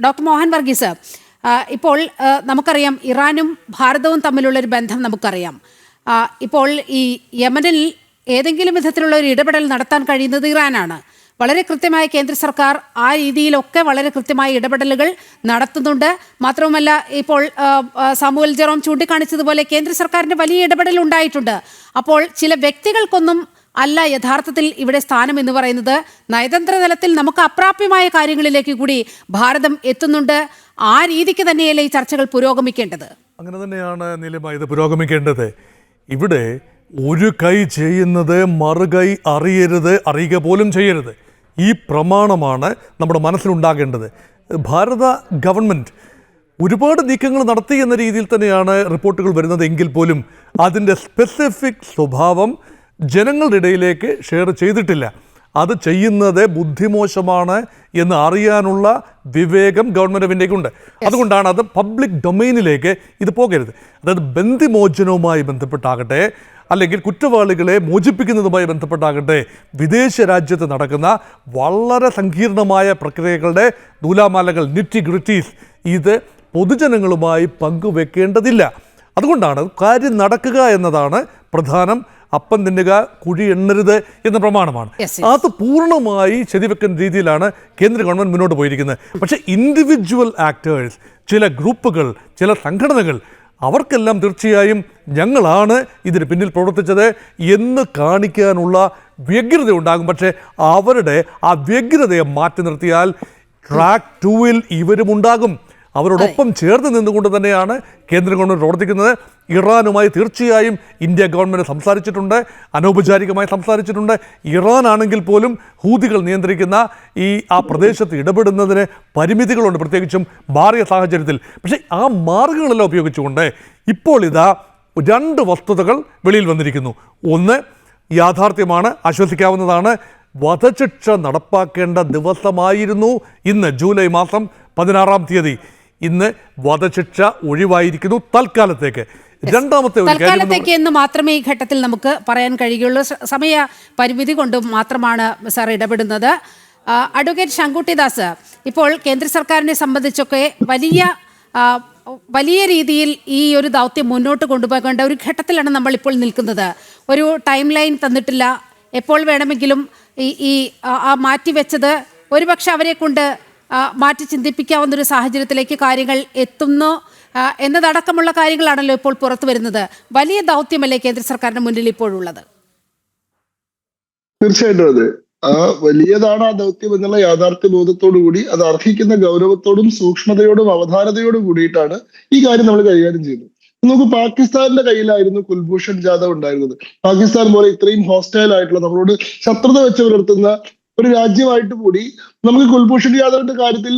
Doctor Mohan Varghese, ഇപ്പോൾ നമുക്കറിയാം ഇറാനും ഭാരതവും തമ്മിലുള്ളൊരു ബന്ധം നമുക്കറിയാം. ഇപ്പോൾ ഈ യമനിൽ ഏതെങ്കിലും വിധത്തിലുള്ള ഒരു ഇടപെടൽ നടത്താൻ കഴിയുന്നത് ഇറാനാണ്. വളരെ കൃത്യമായ കേന്ദ്ര സർക്കാർ ആ രീതിയിലൊക്കെ വളരെ കൃത്യമായ ഇടപെടലുകൾ നടത്തുന്നുണ്ട്. മാത്രവുമല്ല, ഇപ്പോൾ സാമുവൽ ജെറോം ചൂണ്ടിക്കാണിച്ചതുപോലെ കേന്ദ്ര സർക്കാരിൻ്റെ വലിയ ഇടപെടൽ ഉണ്ടായിട്ടുണ്ട്. അപ്പോൾ ചില വ്യക്തികൾക്കൊന്നും അല്ല യഥാർത്ഥത്തിൽ ഇവിടെ സ്ഥാനം എന്ന് പറയുന്നത്. നയതന്ത്ര തലത്തിൽ നമുക്ക് അപ്രാപ്യമായ കാര്യങ്ങളിലേക്ക് കൂടി ഭാരതം എത്തുന്നുണ്ട്. ആ രീതിക്ക് തന്നെയല്ലേ ഈ ചർച്ചകൾ പുരോഗമിക്കേണ്ടത്? അങ്ങനെ തന്നെയാണ് നീലിമ, ഇത് പുരോഗമിക്കേണ്ടത്. ഇവിടെ ഒരു കൈ ചെയ്യുന്നത് മറുകൈ അറിയരുത്, അറിയുക പോലും ചെയ്യരുത്. ഈ പ്രമാണമാണ് നമ്മുടെ മനസ്സിലുണ്ടാകേണ്ടത്. ഭാരത ഗവൺമെൻറ് ഒരുപാട് നീക്കങ്ങൾ നടത്തി എന്ന രീതിയിൽ തന്നെയാണ് റിപ്പോർട്ടുകൾ വരുന്നത് എങ്കിൽ പോലും അതിൻ്റെ സ്പെസിഫിക് സ്വഭാവം ജനങ്ങളുടെ ഇടയിലേക്ക് ഷെയർ ചെയ്തിട്ടില്ല. അത് ചെയ്യുന്നത് ബുദ്ധിമോശമാണ് എന്ന് അറിയാനുള്ള വിവേകം ഗവൺമെൻറ് ഓഫ് ഇന്ത്യക്കുണ്ട്. അതുകൊണ്ടാണ് അത് പബ്ലിക് ഡൊമൈനിലേക്ക് ഇത് പോകരുത്. അതായത് ബന്ദിമോചനവുമായി ബന്ധപ്പെട്ടാകട്ടെ, അല്ലെങ്കിൽ കുറ്റവാളികളെ മോചിപ്പിക്കുന്നതുമായി ബന്ധപ്പെട്ടാകട്ടെ, വിദേശ രാജ്യത്ത് നടക്കുന്ന വളരെ സങ്കീർണമായ പ്രക്രിയകളുടെ നൂലാമാലകൾ, നിറ്റി ഗ്രിറ്റീസ്, ഇത് പൊതുജനങ്ങളുമായി പങ്കുവെക്കേണ്ടതില്ല. അതുകൊണ്ടാണ് കാര്യം നടക്കുക എന്നതാണ് പ്രധാനം. അപ്പം തിന്നുക, കുഴി എണ്ണരുത് എന്ന പ്രമാണമാണ്. അത് പൂർണ്ണമായി ശരിവെക്കുന്ന രീതിയിലാണ് കേന്ദ്ര ഗവൺമെൻറ് മുന്നോട്ട് പോയിരിക്കുന്നത്. പക്ഷേ ഇൻഡിവിജ്വൽ ആക്ടേഴ്സ്, ചില ഗ്രൂപ്പുകൾ, ചില സംഘടനകൾ, അവർക്കെല്ലാം തീർച്ചയായും ഞങ്ങളാണ് ഇതിന് പിന്നിൽ പ്രവർത്തിച്ചത് എന്ന് കാണിക്കാനുള്ള വ്യഗ്രത ഉണ്ടാകും. പക്ഷേ അവരുടെ ആ വ്യഗ്രതയെ മാറ്റി നിർത്തിയാൽ ട്രാക്ക് 2-ൽ ഇവരും ഉണ്ടാകും. അവരോടൊപ്പം ചേർന്ന് നിന്നുകൊണ്ട് തന്നെയാണ് കേന്ദ്ര ഗവൺമെൻറ് പ്രവർത്തിക്കുന്നത്. ഇറാനുമായി തീർച്ചയായും ഇന്ത്യ ഗവൺമെൻറ് സംസാരിച്ചിട്ടുണ്ട്, അനൗപചാരികമായി സംസാരിച്ചിട്ടുണ്ട്. ഇറാൻ ആണെങ്കിൽ പോലും ഹൂതികൾ നിയന്ത്രിക്കുന്ന ആ പ്രദേശത്ത് ഇടപെടുന്നതിന് പരിമിതികളുണ്ട്, പ്രത്യേകിച്ചും മാറിയ സാഹചര്യത്തിൽ. പക്ഷേ ആ മാർഗങ്ങളെല്ലാം ഉപയോഗിച്ചുകൊണ്ട് ഇപ്പോൾ ഇതാ 2 വസ്തുതകൾ വെളിയിൽ വന്നിരിക്കുന്നു. ഒന്ന് യാഥാർത്ഥ്യമാണ്, ആശ്വസിക്കാവുന്നതാണ്. വധശിക്ഷ നടപ്പാക്കേണ്ട ദിവസമായിരുന്നു ഇന്ന്, ജൂലൈ മാസം 16-ാം തീയതി. ഇന്ന് വധശിക്ഷ ഒഴിവായിരിക്കുന്നു തൽക്കാലത്തേക്ക്. രണ്ടാമത്തെ എന്ന് മാത്രമേ ഈ ഘട്ടത്തിൽ നമുക്ക് പറയാൻ കഴിയുള്ളൂ. സമയ പരിമിതി കൊണ്ട് മാത്രമാണ് സാർ ഇടപെടുന്നത്. അഡ്വക്കേറ്റ് ശങ്കുട്ടിദാസ്, ഇപ്പോൾ കേന്ദ്ര സർക്കാരിനെ സംബന്ധിച്ചൊക്കെ വലിയ രീതിയിൽ ഈ ഒരു ദൗത്യം മുന്നോട്ട് കൊണ്ടുപോകേണ്ട ഒരു ഘട്ടത്തിലാണ് നമ്മൾ ഇപ്പോൾ നിൽക്കുന്നത്. ഒരു ടൈം ലൈൻ തന്നിട്ടില്ല. എപ്പോൾ വേണമെങ്കിലും ഈ മാറ്റിവെച്ചത് ഒരുപക്ഷെ അവരെ കൊണ്ട് മാറ്റി ചിന്തിപ്പിക്കാവുന്നൊരു സാഹചര്യത്തിലേക്ക് കാര്യങ്ങൾ എത്തുന്നു എന്നതടക്കമുള്ള കാര്യങ്ങളാണല്ലോ ഇപ്പോൾ പുറത്തു വരുന്നത്. വലിയ ദൗത്യമല്ലേ കേന്ദ്ര സർക്കാരിന് മുന്നിൽ ഇപ്പോഴുള്ളത്? തീർച്ചയായിട്ടും അതെ, വലിയതാണ് ആ ദൗത്യം എന്നുള്ള യാഥാർത്ഥ്യ ബോധത്തോടു കൂടി അത് അർഹിക്കുന്ന ഗൗരവത്തോടും സൂക്ഷ്മതയോടും അവധാനതയോടും കൂടിയിട്ടാണ് ഈ കാര്യം നമ്മൾ കൈകാര്യം ചെയ്യുന്നത്. നമുക്ക് പാകിസ്ഥാന്റെ കയ്യിലായിരുന്നു കുൽഭൂഷൺ ജാദവ് ഉണ്ടായിരുന്നത്. പാകിസ്ഥാൻ പോലെ ഇത്രയും ഹോസ്റ്റൈൽ ആയിട്ടുള്ള, നമ്മളോട് ശത്രുത വെച്ച് പുലർത്തുന്ന ഒരു രാജ്യമായിട്ട് കൂടി നമുക്ക് കുൽഭൂഷൺ ജാദവിന്റെ കാര്യത്തിൽ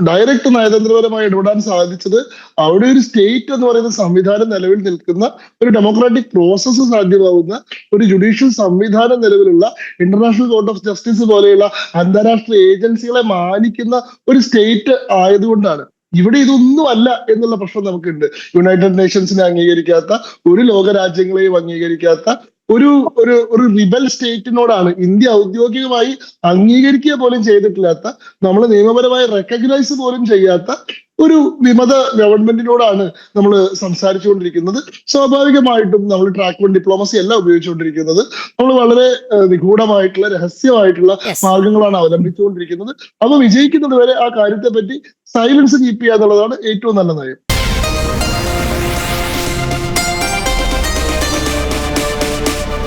ഡയറക്റ്റ് നയതന്ത്രപരമായി ഇടപെടാൻ സാധിച്ചത് അവിടെ ഒരു സ്റ്റേറ്റ് എന്ന് പറയുന്ന സംവിധാനം നിലവിൽ നിൽക്കുന്ന, ഒരു ഡെമോക്രാറ്റിക് പ്രോസസ്സ് സാധ്യമാവുന്ന, ഒരു ജുഡീഷ്യൽ സംവിധാനം നിലവിലുള്ള, ഇന്റർനാഷണൽ കോർട്ട് ഓഫ് ജസ്റ്റിസ് പോലെയുള്ള അന്താരാഷ്ട്ര ഏജൻസികളെ മാനിക്കുന്ന ഒരു സ്റ്റേറ്റ് ആയതുകൊണ്ടാണ്. ഇവിടെ ഇതൊന്നും അല്ല എന്നുള്ള പ്രശ്നം നമുക്കുണ്ട്. യുണൈറ്റഡ് നേഷൻസിനെ അംഗീകരിക്കാത്ത, ഒരു ലോകരാജ്യങ്ങളെയും അംഗീകരിക്കാത്ത ഒരു റിബൽ സ്റ്റേറ്റിനോടാണ് ഇന്ത്യ ഔദ്യോഗികമായി അംഗീകരിക്കുക പോലും ചെയ്തിട്ടില്ലാത്ത, നമ്മൾ നിയമപരമായി റെക്കഗ്നൈസ് പോലും ചെയ്യാത്ത ഒരു വിമത ഗവൺമെന്റിനോടാണ് നമ്മൾ സംസാരിച്ചുകൊണ്ടിരിക്കുന്നത്. സ്വാഭാവികമായിട്ടും നമ്മൾ ട്രാക്ക് 1 ഡിപ്ലോമസി അല്ല ഉപയോഗിച്ചുകൊണ്ടിരിക്കുന്നത്. നമ്മൾ വളരെ നിഗൂഢമായിട്ടുള്ള, രഹസ്യമായിട്ടുള്ള മാർഗങ്ങളാണ് അവലംബിച്ചുകൊണ്ടിരിക്കുന്നത്. അപ്പൊ വിജയിക്കുന്നത് വരെ ആ കാര്യത്തെ പറ്റി സൈലൻസ് കീപ്പ് ചെയ്യുക എന്നുള്ളതാണ് ഏറ്റവും നല്ല നയം.